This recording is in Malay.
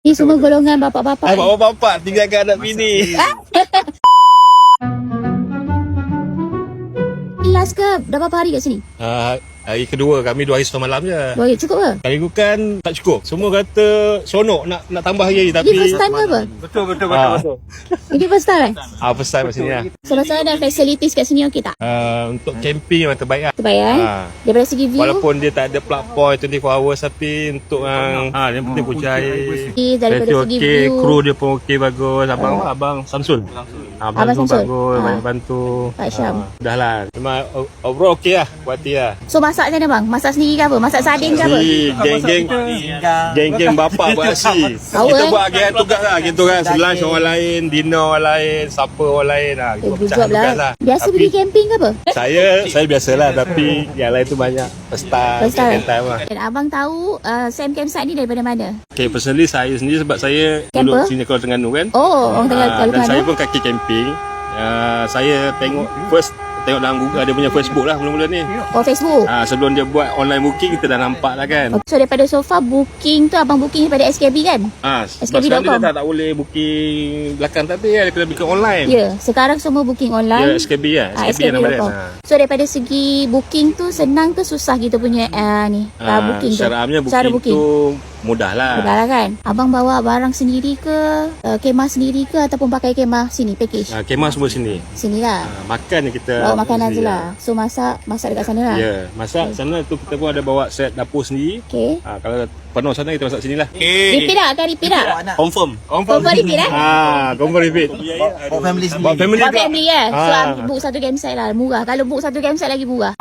Ni semua golongan bapak-bapak. Bapak-bapak tinggalkan anak bini. Last ke dah berapa hari kat sini? Hari kedua, kami 2 hari 1 malam je. 2 hari cukup ke? Kali tu kan tak cukup. Semua kata seronok nak tambah lagi tapi Ini first time ke apa? Betul. Ini first time First time kat sini lah. So pasal ada facilities kat sini okey tak? Untuk camping memang terbaik lah. Terbaik Daripada segi view Walaupun dia tak ada plug point 24 hours tapi untuk yang penting puja air. daripada Kereta segi okey, view kru dia pun okey bagus. Abang Samsul. Abang Abang Samsul. bagus, banyak bantu. Pak Syam. Dah lah. Memang overall okey lah buat dia. So masak macam mana bang? Masak sendiri ke apa? Masak sardin ke apa? Geng-geng bapak buat asyik. Kita buat agen tugas lah. Agen tugas. Lunch orang lain, dinner orang lain, supper orang lain lah. Kita Good pecah job tugas lah. lah. Biasa Tapi pergi camping ke apa? Saya biasalah tapi yang lain tu banyak first time, First time. second time lah. Dan abang tahu Sam Campsite ni daripada mana? Okay, personally saya sendiri sebab saya Camper? duduk sini Kuala Terengganu kan. Oh, orang tengah Dan Terengganu. saya pun kaki camping. Saya tengok dalam Google ada punya Facebook lah mula-mula ni. Oh, Facebook. Sebelum dia buat online booking kita dah nampak lah kan. So daripada sofa booking tu abang booking daripada SKB kan? Sebab sekarang dia tak boleh booking belakang tak ada, dia kena booking online. Ya, sekarang semua booking Ya, online. SKB lah. SKB yang nama dia. So daripada segi booking tu senang ke susah kita punya booking tu? Cara booking tu mudah lah. Mudah lah kan? Abang bawa barang sendiri ke, kemah sendiri ke ataupun pakai kemah sini, package? Kemah semua sini. Sini lah. Makan kita Bawa makanan je lah. So masak dekat sana lah. Ya, masak sana tu kita pun ada bawa set dapur sendiri. Okay. Kalau penuh sana kita masak sini lah. Repeat tak? Akan repeat tak? Confirm repeat confirm repeat. Bawa family sendiri. Bawa family Buat pula. family kan? So book satu campsite lah. Murah. Kalau book satu campsite lagi murah.